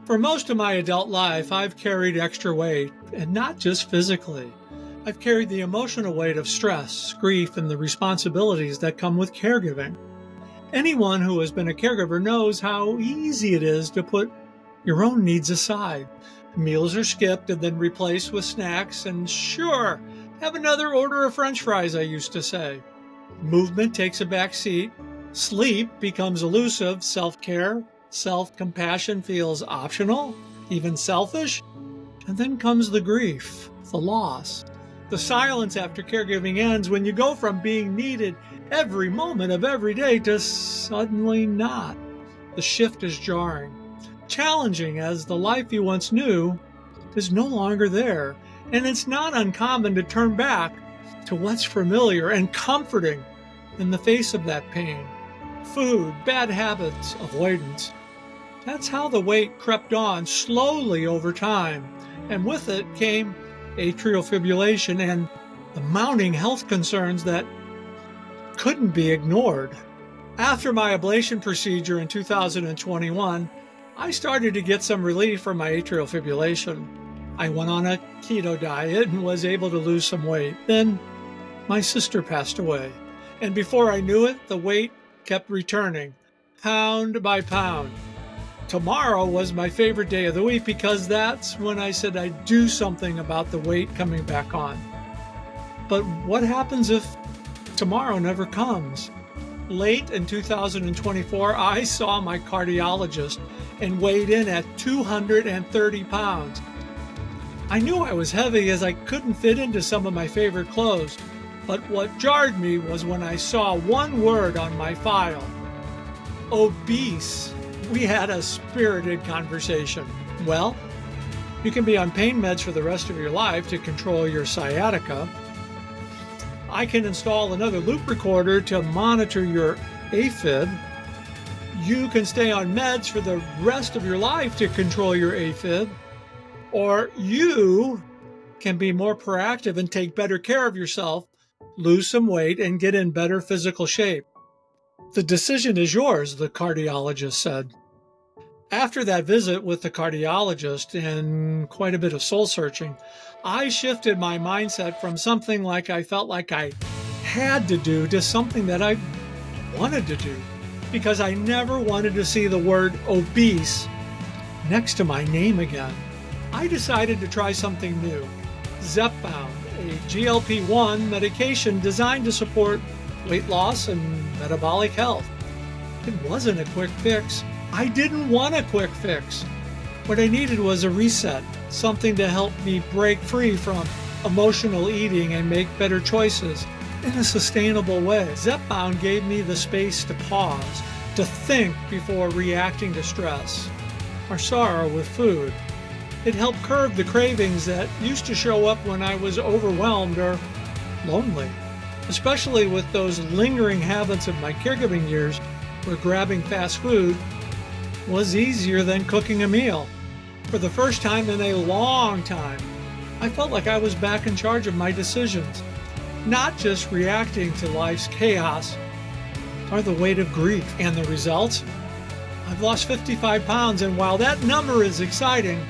For most of my adult life, I've carried extra weight, and not just physically. I've carried the emotional weight of stress, grief, and the responsibilities that come with caregiving. Anyone who has been a caregiver knows how easy it is to put your own needs aside. Meals are skipped and then replaced with snacks, and sure, have another order of French fries, I used to say. Movement takes a back seat. Sleep becomes elusive. Self-care, self-compassion feels optional, even selfish. And then comes the grief, the loss, the silence after caregiving ends when you go from being needed every moment of every day to suddenly not. The shift is jarring, challenging as the life you once knew is no longer there. And it's not uncommon to turn back to what's familiar and comforting in the face of that pain. Food, bad habits, avoidance. That's how the weight crept on slowly over time. And with it came atrial fibrillation and the mounting health concerns that couldn't be ignored. After my ablation procedure in 2021, I started to get some relief from my atrial fibrillation. I went on a keto diet and was able to lose some weight. Then my sister passed away. And before I knew it, the weight kept returning, pound by pound. Tomorrow was my favorite day of the week because that's when I said I'd do something about the weight coming back on. But what happens if tomorrow never comes? Late in 2024, I saw my cardiologist and weighed in at 230 pounds. I knew I was heavy as I couldn't fit into some of my favorite clothes, but what jarred me was when I saw one word on my file: obese. We had a spirited conversation. Well, you can be on pain meds for the rest of your life to control your sciatica. I can install another loop recorder to monitor your AFib. You can stay on meds for the rest of your life to control your AFib. Or you can be more proactive and take better care of yourself, lose some weight, and get in better physical shape. The decision is yours, the cardiologist said. After that visit with the cardiologist and quite a bit of soul searching, I shifted my mindset from something like I felt like I had to do to something that I wanted to do, because I never wanted to see the word obese next to my name again. I decided to try something new: Zepbound, a GLP-1 medication designed to support weight loss and metabolic health. It wasn't a quick fix. I didn't want a quick fix. What I needed was a reset, something to help me break free from emotional eating and make better choices in a sustainable way. Zepbound gave me the space to pause, to think before reacting to stress or sorrow with food. It helped curb the cravings that used to show up when I was overwhelmed or lonely, especially with those lingering habits of my caregiving years where grabbing fast food was easier than cooking a meal. For the first time in a long time, I felt like I was back in charge of my decisions, not just reacting to life's chaos or the weight of grief. And the results? I've lost 55 pounds, and while that number is exciting,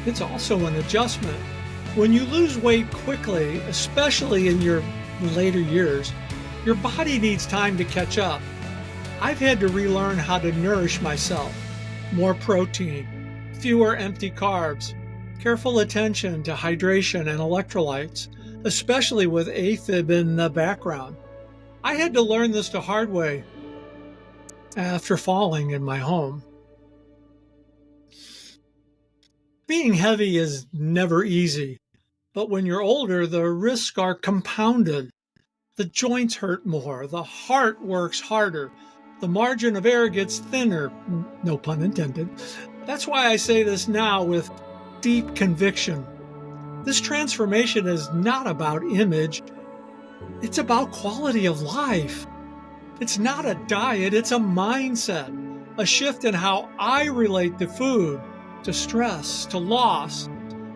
it's also an adjustment. When you lose weight quickly, especially in your later years, your body needs time to catch up. I've had to relearn how to nourish myself. More protein, fewer empty carbs, careful attention to hydration and electrolytes, especially with AFib in the background. I had to learn this the hard way after falling in my home. Being heavy is never easy, but when you're older, the risks are compounded. The joints hurt more, the heart works harder, the margin of error gets thinner, no pun intended. That's why I say this now with deep conviction. This transformation is not about image, it's about quality of life. It's not a diet, it's a mindset, a shift in how I relate to food, to stress, to loss,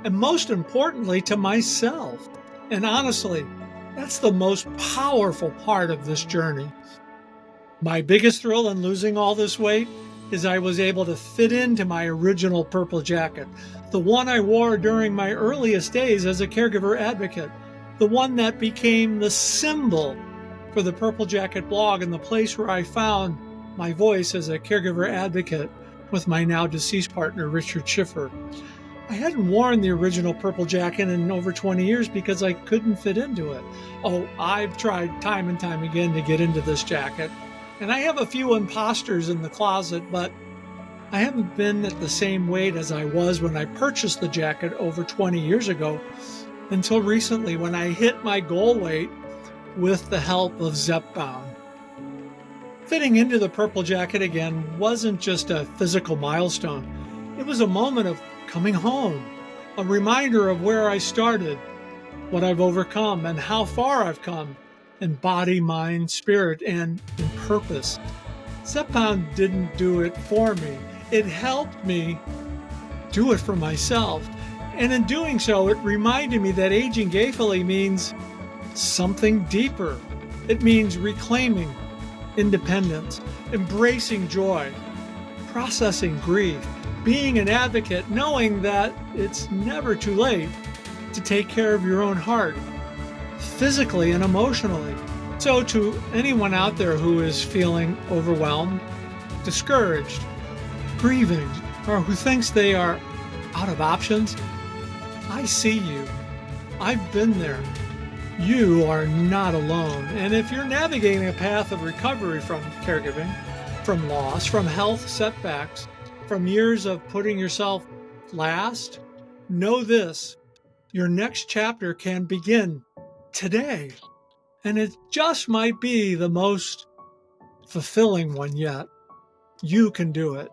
and most importantly, to myself. And honestly, that's the most powerful part of this journey. My biggest thrill in losing all this weight is I was able to fit into my original purple jacket, the one I wore during my earliest days as a caregiver advocate, the one that became the symbol for the Purple Jacket blog and the place where I found my voice as a caregiver advocate with my now deceased partner, Richard Schiffer. I hadn't worn the original purple jacket in over 20 years because I couldn't fit into it. Oh, I've tried time and time again to get into this jacket, and I have a few imposters in the closet, but I haven't been at the same weight as I was when I purchased the jacket over 20 years ago until recently when I hit my goal weight with the help of Zepbound. Fitting into the purple jacket again wasn't just a physical milestone. It was a moment of coming home, a reminder of where I started, what I've overcome, and how far I've come in body, mind, spirit, and in purpose. Zepbound didn't do it for me. It helped me do it for myself. And in doing so, it reminded me that aging gainfully means something deeper. It means reclaiming independence, embracing joy, processing grief, being an advocate, knowing that it's never too late to take care of your own heart, physically and emotionally. So to anyone out there who is feeling overwhelmed, discouraged, grieving, or who thinks they are out of options, I see you. I've been there. You are not alone. And if you're navigating a path of recovery from caregiving, from loss, from health setbacks, from years of putting yourself last, know this: your next chapter can begin today. And it just might be the most fulfilling one yet. You can do it.